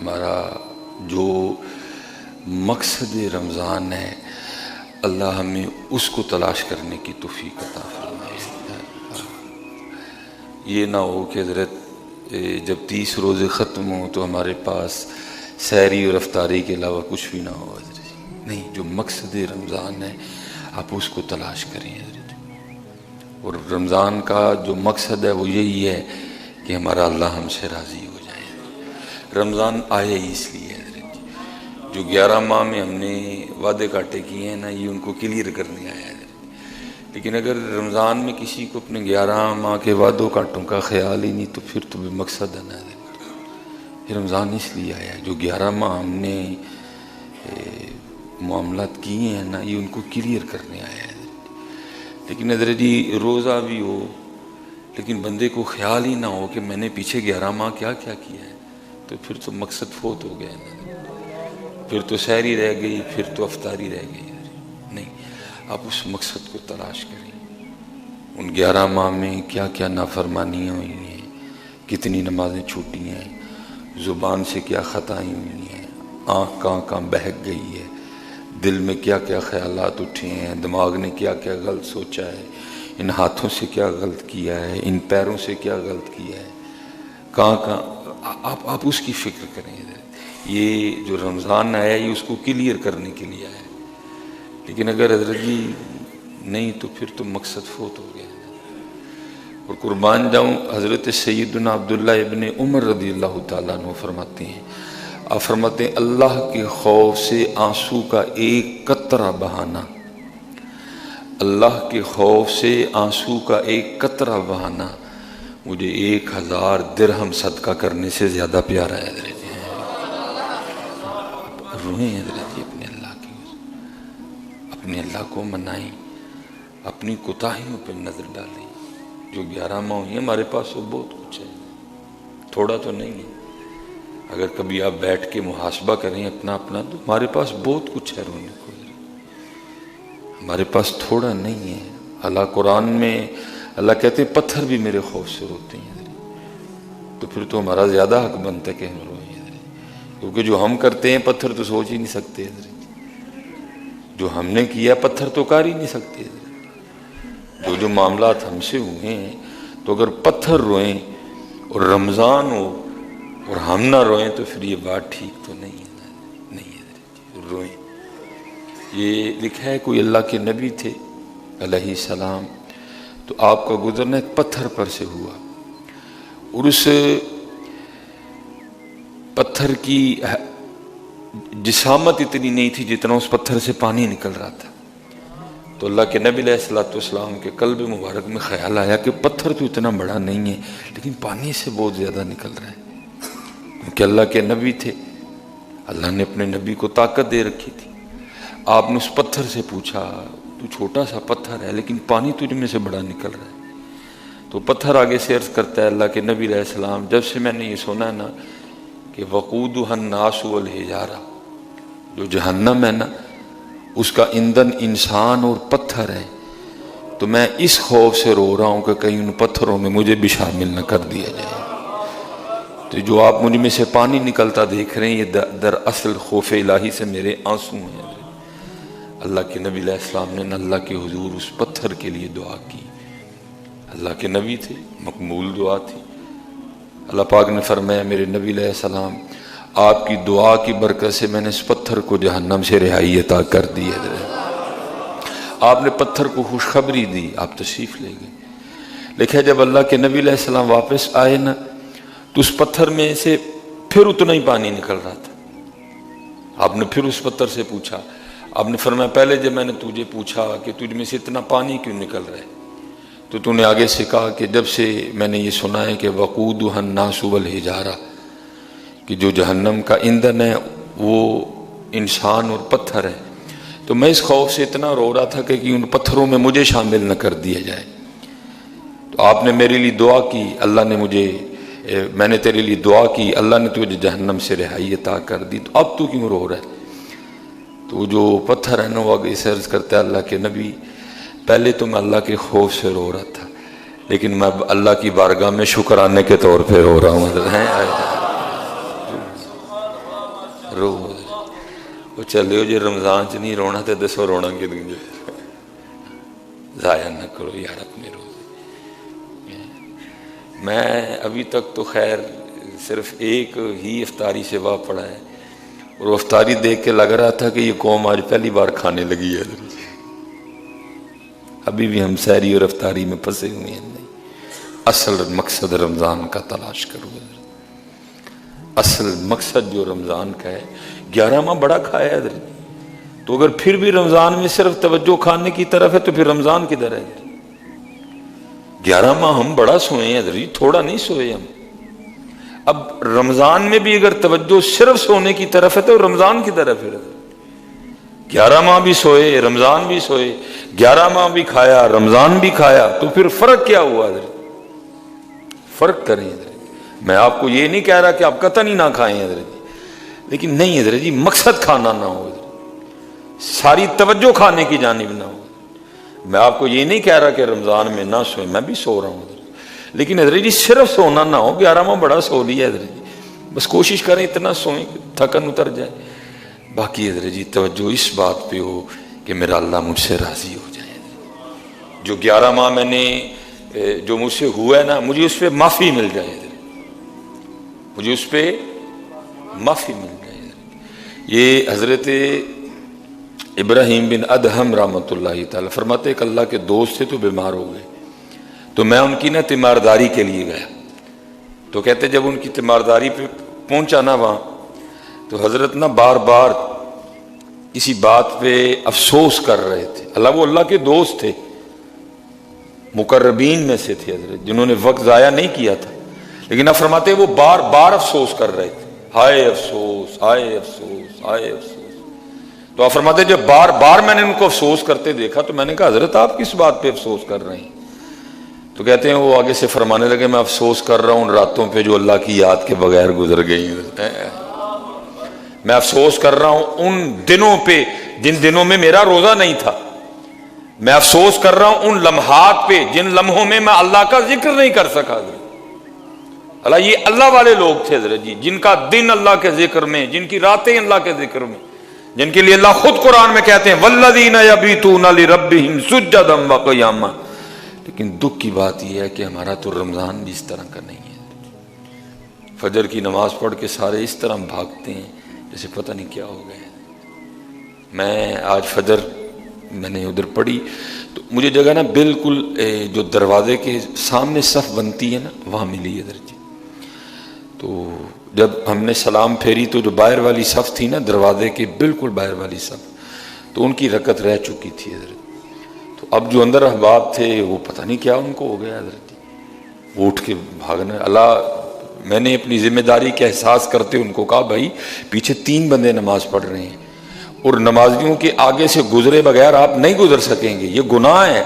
ہمارا جو مقصد رمضان ہے اللہ ہمیں اس کو تلاش کرنے کی توفیق عطا فرمائے۔ یہ نہ ہو کہ حضرت جب 30 روزے ختم ہوں تو ہمارے پاس سحری اور افطاری کے علاوہ کچھ بھی نہ ہو حضرت۔ نہیں، جو مقصد رمضان ہے آپ اس کو تلاش کریں حضرت۔ اور رمضان کا جو مقصد ہے وہ یہی ہے کہ ہمارا اللہ ہم سے راضی ہو جائے۔ رمضان آیا ہی اس لیے حضرت، جو 11 ماہ میں ہم نے وعدے کاٹے کیے ہیں نا، یہ ان کو کلیئر کرنے آیا ہے۔ لیکن اگر رمضان میں کسی کو اپنے 11 ماہ کے وعدوں کاٹوں کا خیال ہی نہیں تو پھر تو بے مقصد ہے نا حضرت۔ یہ رمضان اس لیے آیا ہے، جو 11 ماہ ہم نے معاملات کیے ہیں نا، یہ ان کو کلیئر کرنے آیا ہے۔ لیکن حضرت جی روزہ بھی ہو لیکن بندے کو خیال ہی نہ ہو کہ میں نے پیچھے 11 ماہ کیا کیا کیا ہے، تو پھر تو مقصد فوت ہو گیا نا، پھر تو سحری رہ گئی، پھر تو افطاری رہ گئی۔ نہیں، آپ اس مقصد کو تلاش کریں۔ ان 11 ماہ میں کیا کیا نافرمانیاں ہوئی ہیں، کتنی نمازیں چھوٹی ہیں، زبان سے کیا خطائیں ہوئی ہیں، آنکھ کہاں بہک گئی ہے، دل میں کیا کیا خیالات اٹھے ہیں، دماغ نے کیا کیا غلط سوچا ہے، ان ہاتھوں سے کیا غلط کیا ہے، ان پیروں سے کیا غلط کیا ہے، کہاں آپ اس کی فکر کریں۔ یہ جو رمضان آیا یہ اس کو کلیئر کرنے کے لیے آیا ہے۔ لیکن اگر حضرت جی نہیں تو پھر تو مقصد فوت ہو گیا۔ اور قربان جاؤں، حضرت سیدنا عبداللہ ابن عمر رضی اللہ تعالیٰ عنہ فرماتے ہیں، آپ فرماتے ہیں اللہ کے خوف سے آنسو کا ایک قطرہ بہانا، اللہ کے خوف سے آنسو کا ایک قطرہ بہانا مجھے 1000 درہم صدقہ کرنے سے زیادہ پیارا ہے حضرت۔ روئیں حضرت اپنے اللہ کی، اپنے اللہ کو منائیں، اپنی کوتاہیوں پہ نظر ڈالیں۔ جو 11 ماہ ہوئی ہیں ہمارے پاس وہ بہت کچھ ہے، تھوڑا تو نہیں ہے۔ اگر کبھی آپ بیٹھ کے محاسبہ کریں اپنا تو ہمارے پاس بہت کچھ ہے رونے کو، ہمارے پاس تھوڑا نہیں ہے۔ اللہ قرآن میں اللہ کہتے ہیں پتھر بھی میرے خوف سے روتے ہیں، تو پھر تو ہمارا زیادہ حق بنتا ہے کہ ہم روئیں، کیونکہ جو ہم کرتے ہیں پتھر تو سوچ ہی نہیں سکتے، جو ہم نے کیا پتھر تو کر ہی نہیں سکتے۔ جو معاملات ہم سے ہوئے ہیں، تو اگر پتھر روئیں اور رمضان ہو اور ہم نہ روئیں تو پھر یہ بات ٹھیک تو نہیں ہے، نہیں ہے روئیں۔ یہ لکھا ہے کوئی اللہ کے نبی تھے علیہ السلام، تو آپ کا گزرنا ایک پتھر پر سے ہوا، اور اس پتھر کی جسامت اتنی نہیں تھی جتنا اس پتھر سے پانی نکل رہا تھا۔ تو اللہ کے نبی علیہ السلام کے قلب مبارک میں خیال آیا کہ پتھر تو اتنا بڑا نہیں ہے لیکن پانی سے بہت زیادہ نکل رہا ہے، کیونکہ اللہ کے نبی تھے، اللہ نے اپنے نبی کو طاقت دے رکھی تھی۔ آپ نے اس پتھر سے پوچھا تو چھوٹا سا پتھر ہے لیکن پانی تجھ میں سے بڑا نکل رہا ہے۔ تو پتھر آگے سے عرض کرتا ہے اللہ کے نبی علیہ السلام، جب سے میں نے یہ سنا نا کہ وقودها الناس والحجارہ، جو جہنم ہے نا اس کا ایندھن انسان اور پتھر ہے، تو میں اس خوف سے رو رہا ہوں کہ کہیں ان پتھروں میں مجھے بھی شامل نہ کر دیا جائے۔ تو جو آپ مجھ میں سے پانی نکلتا دیکھ رہے ہیں یہ دراصل خوف الہی سے میرے آنسو ہیں۔ اللہ کے نبی علیہ السلام نے اللہ کے حضور اس پتھر کے لیے دعا کی۔ اللہ کے نبی تھے، مقبول دعا تھی۔ اللہ پاک نے فرمایا میرے نبی علیہ السلام آپ کی دعا کی برکت سے میں نے اس پتھر کو جہنم سے رہائی عطا کر دی ہے۔ آپ نے پتھر کو خوشخبری دی، آپ تشریف لے گئے۔ لکھا جب اللہ کے نبی علیہ السلام واپس آئے نا تو اس پتھر میں سے پھر اتنا ہی پانی نکل رہا تھا۔ آپ نے پھر اس پتھر سے پوچھا، آپ نے فرمایا پہلے جب میں نے تجھے پوچھا کہ تجھ میں سے اتنا پانی کیوں نکل رہا ہے تو تو نے آگے سے کہا کہ جب سے میں نے یہ سنا ہے کہ وقودها الناس والحجارہ، کہ جو جہنم کا ایندھن ہے وہ انسان اور پتھر ہے، تو میں اس خوف سے اتنا رو رہا تھا کہ ان پتھروں میں مجھے شامل نہ کر دیا جائے۔ تو آپ نے میرے لیے دعا کی، میں نے تیرے لیے دعا کی، اللہ نے تجھے جہنم سے رہائی عطا کر دی، تو اب تو کیوں رو رہا ہے؟ تو جو پتھر ہے نا وہ آگے سے عرض کرتا ہے اللہ کے نبی پہلے تو میں اللہ کے خوف سے رو رہا تھا لیکن میں اللہ کی بارگاہ میں شکرانے کے طور پہ رو رہا ہوں۔ رو وہ چلے جی رمضان چ نہیں رونا تو دسو رونا کدیں جو ضائع نہ کرو یار اپنے روزے. میں ابھی تک تو خیر صرف ایک ہی افطاری سوا پڑھا ہے اور وہ افطاری دیکھ کے لگ رہا تھا کہ یہ قوم آج پہلی بار کھانے لگی ہے. ابھی بھی ہم سحری اور افطاری میں پھنسے ہوئے ہیں. نہیں، اصل مقصد رمضان کا تلاش کرو. اصل مقصد جو رمضان کا ہے، 11 ماہ بڑا کھایا ہے حضرت، تو اگر پھر بھی رمضان میں صرف توجہ کھانے کی طرف ہے تو پھر رمضان کدھر ہے؟ 11 ماہ ہم بڑا سوئے ہیں حضرت، تھوڑا نہیں سوئے ہم. اب رمضان میں بھی اگر توجہ صرف سونے کی طرف ہے تو رمضان کی طرف ہے. 11 ماہ بھی سوئے، رمضان بھی سوئے، 11 ماہ بھی کھایا، رمضان بھی کھایا، تو پھر فرق کیا ہوا حضرت؟ فرق کریں حضرت. میں آپ کو یہ نہیں کہہ رہا کہ آپ قطعاً ہی نہ کھائیں حضرت، لیکن نہیں حضرت جی، مقصد کھانا نہ ہو حضرت، ساری توجہ کھانے کی جانب نہ ہو. میں آپ کو یہ نہیں کہہ رہا کہ رمضان میں نہ سوئیں، میں بھی سو رہا ہوں حضرت، لیکن حضرت جی صرف سونا نہ ہو. 11 ماہ بڑا سو لیا حضرت جی، بس کوشش کریں اتنا سوئیں کہ تھکن اتر جائے. باقی حضرت جی توجہ اس بات پہ ہو کہ میرا اللہ مجھ سے راضی ہو جائے. جو 11 ماہ میں نے جو مجھ سے ہوا ہے نا، مجھے اس پہ معافی مل جائے، مجھے اس پہ معافی مل جائے. یہ حضرت ابراہیم بن ادہم رحمۃ اللہ تعالی فرماتے کہ اللہ کے دوست تھے تو بیمار ہو گئے، تو میں ان کی نا تیمارداری کے لیے گیا. تو کہتے جب ان کی تیمارداری پہ پہنچا نا وہاں، تو حضرت نا بار بار اسی بات پہ افسوس کر رہے تھے. وہ اللہ کے دوست تھے، مقربین میں سے تھے حضرت، جنہوں نے وقت ضائع نہیں کیا تھا، لیکن اب فرماتے وہ بار بار افسوس کر رہے تھے. ہائے افسوس، ہائے افسوس، ہائے افسوس. تو آپ فرماتے جب بار بار میں نے ان کو افسوس کرتے دیکھا تو میں نے کہا حضرت آپ کس بات پہ افسوس کر رہے ہیں؟ تو کہتے ہیں وہ آگے سے فرمانے لگے میں افسوس کر رہا ہوں ان راتوں پہ جو اللہ کی یاد کے بغیر گزر گئی ہیں. میں افسوس کر رہا ہوں ان دنوں پہ جن دنوں میں میرا روزہ نہیں تھا. میں افسوس کر رہا ہوں ان لمحات پہ جن لمحوں میں میں اللہ کا ذکر نہیں کر سکا. اللہ یہ اللہ والے لوگ تھے حضرت جی، جن کا دن اللہ کے ذکر میں، جن کی راتیں اللہ کے ذکر میں، جن کے لیے اللہ خود قرآن میں کہتے ہیں والذین یبیتون لربہم سجدا وقیاما. لیکن دکھ کی بات یہ ہے کہ ہمارا تو رمضان بھی اس طرح کا نہیں ہے. فجر کی نماز پڑھ کے سارے اس طرح بھاگتے ہیں جیسے پتہ نہیں کیا ہو گئے. میں آج فجر میں نے ادھر پڑھی تو مجھے جگہ نا بالکل جو دروازے کے سامنے صف بنتی ہے نا وہاں ملی ادھر جی. تو جب ہم نے سلام پھیری تو جو باہر والی صف تھی نا دروازے کے بالکل باہر والی صف، تو ان کی رکعت رہ چکی تھی حضرت. تو اب جو اندر احباب تھے وہ پتہ نہیں کیا ان کو ہو گیا حضرت جی، وہ اٹھ کے بھاگنے. میں نے اپنی ذمہ داری کا احساس کرتے ان کو کہا بھائی پیچھے 3 بندے نماز پڑھ رہے ہیں اور نمازیوں کے آگے سے گزرے بغیر آپ نہیں گزر سکیں گے، یہ گناہ ہے.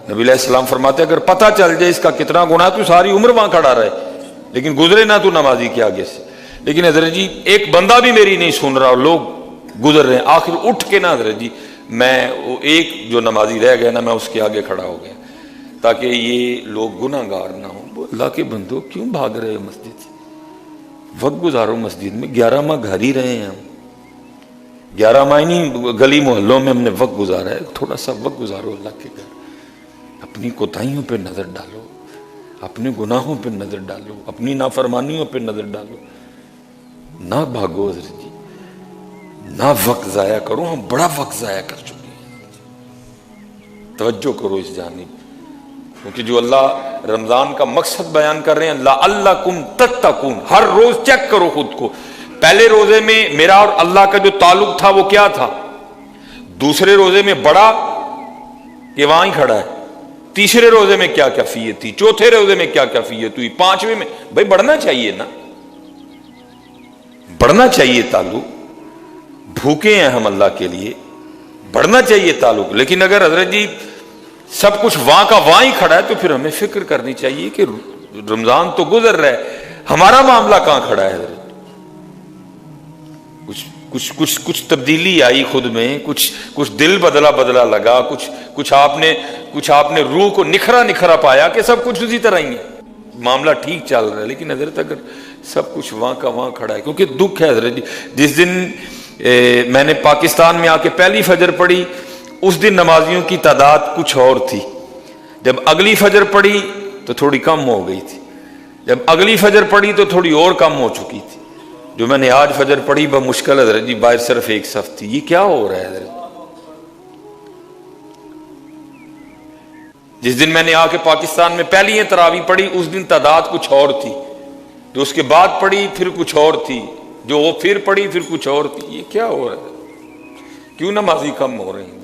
نبی علیہ السلام فرماتے اگر پتہ چل جائے اس کا کتنا گناہ تو ساری عمر وہاں کھڑا رہے، لیکن گزرے نہ تو نمازی کے آگے سے. لیکن حضرت جی ایک بندہ بھی میری نہیں سن رہا اور لوگ گزر رہے ہیں. آخر اٹھ کے نا حضرت جی میں وہ ایک جو نمازی رہ گیا نا میں اس کے آگے کھڑا ہو گیا تاکہ یہ لوگ گناہ گار نہ ہوں. اللہ کے بندو کیوں بھاگ رہے ہیں مسجد سے؟ وقت گزارو مسجد میں. 11 ماہ گھر ہی رہے ہیں ہم، 11 ماہ نہیں گلی محلوں میں ہم نے وقت گزارا ہے. تھوڑا سا وقت گزارو اللہ کے گھر. اپنی کوتاہیوں پہ نظر ڈالو، اپنے گناہوں پہ نظر ڈالو، اپنی نافرمانیوں پہ نظر ڈالو. نہ بھاگو حضرت جی، نہ وقت ضائع کرو. ہم بڑا وقت ضائع کر چکے ہیں. توجہ کرو اس جانب، کیونکہ جو اللہ رمضان کا مقصد بیان کر رہے ہیں لعلکم تتقون. ہر روز چیک کرو خود کو. پہلے روزے میں میرا اور اللہ کا جو تعلق تھا وہ کیا تھا؟ دوسرے روزے میں بڑا کہ وہاں ہی کھڑا ہے. تیسرے روزے میں کیا کیفیت تھی؟ چوتھے روزے میں کیا کیفیت ہوئی؟ 5ویں میں بھائی بڑھنا چاہیے نا، بڑھنا چاہیے تعلق. بھوکے ہیں ہم اللہ کے لیے، بڑھنا چاہیے تعلق. لیکن اگر حضرت جی سب کچھ وہاں کا وہاں ہی کھڑا ہے تو پھر ہمیں فکر کرنی چاہیے کہ رمضان تو گزر رہا ہے، ہمارا معاملہ کہاں کھڑا ہے حضرت؟ کچھ تبدیلی آئی خود میں، کچھ دل بدلا لگا، کچھ آپ نے روح کو نکھرا پایا کہ سب کچھ اسی طرح ہی ہے، معاملہ ٹھیک چل رہا ہے. لیکن حضرت اگر سب کچھ وہاں کا وہاں کھڑا ہے، کیونکہ دکھ ہے حضرت جی۔ جس دن میں نے پاکستان میں آ کے پہلی فجر پڑھی، اس دن نمازیوں کی تعداد کچھ اور تھی، جب اگلی فجر پڑھی تو تھوڑی کم ہو گئی تھی، جب اگلی فجر پڑھی تو تھوڑی اور کم ہو چکی تھی، جو میں نے آج فجر پڑھی بمشکل حضرت جی باہر صرف ایک صف تھی۔ یہ کیا ہو رہا ہے حضرت؟ جس دن میں نے آ کے پاکستان میں پہلی تراویح پڑھی اس دن تعداد کچھ اور تھی، جو اس کے بعد پڑھی پھر کچھ اور تھی، جو وہ پھر پڑھی پھر کچھ اور تھی۔ یہ کیا ہو رہا ہے؟ کیوں نمازی کم ہو رہے ہیں؟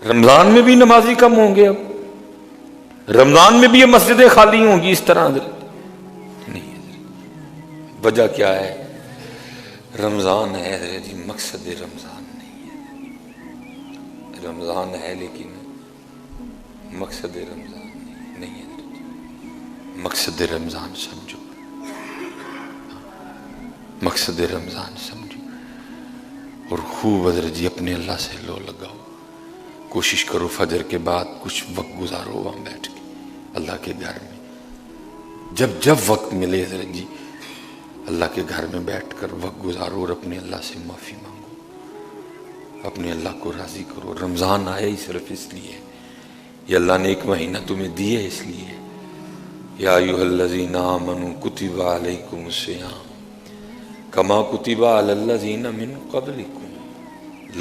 رمضان میں بھی نمازی کم ہوں گے؟ اب رمضان میں بھی یہ مسجدیں خالی ہوں گی اس طرح؟ نہیں، وجہ کیا ہے؟ رمضان ہے حضرت جی، مقصد رمضان نہیں ہے۔ رمضان ہے لیکن مقصد رمضان نہیں ہے حضرت جی۔ مقصد رمضان سمجھو، مقصد رمضان سمجھو، اور خوب حضرت جی اپنے اللہ سے لو لگاؤ، کوشش کرو فجر کے بعد کچھ وقت گزارو وہاں بیٹھ کے اللہ کے گھر میں، جب وقت ملے حضرت جی اللہ کے گھر میں بیٹھ کر وقت گزارو اور اپنے اللہ سے معافی مانگو، اپنے اللہ کو راضی کرو۔ رمضان آیا ہی صرف اس لیے، یہ اللہ نے ایک مہینہ تمہیں دیے اس لیے، یا ایھا الذین آمنوا کتب علیکم الصیام کما کتب علی الذین من قبلکم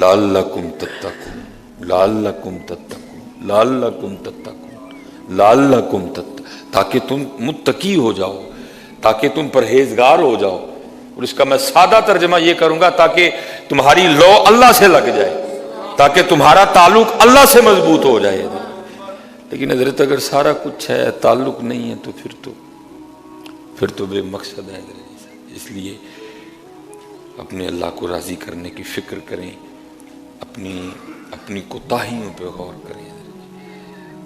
لعلکم تتقون، لعلکم تتقون، لعلکم تتقون، لعلکم تتقون، تاکہ تم متقی ہو جاؤ، تاکہ تم پرہیزگار ہو جاؤ۔ اور اس کا میں سادہ ترجمہ یہ کروں گا، تاکہ تمہاری لو اللہ سے لگ جائے، تاکہ تمہارا تعلق اللہ سے مضبوط ہو جائے۔ لیکن حضرت اگر سارا کچھ ہے تعلق نہیں ہے تو پھر تو بے مقصد ہے حضرت۔ اس لیے اپنے اللہ کو راضی کرنے کی فکر کریں، اپنی کوتاہیوں پہ غور کریں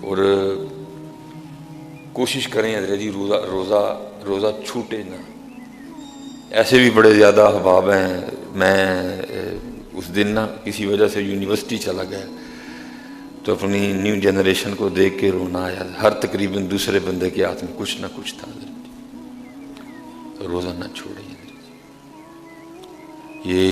اور کوشش کریں حضرت جی روزہ چھوٹے نہ۔ ایسے بھی بڑے زیادہ احباب ہیں، میں اس دن نا کسی وجہ سے یونیورسٹی چلا گیا تو اپنی نیو جنریشن کو دیکھ کے رونا آیا، ہر تقریباً دوسرے بندے کے ہاتھ میں کچھ نہ کچھ تھا حضرت، تو روزہ نہ چھوڑیں۔ یہ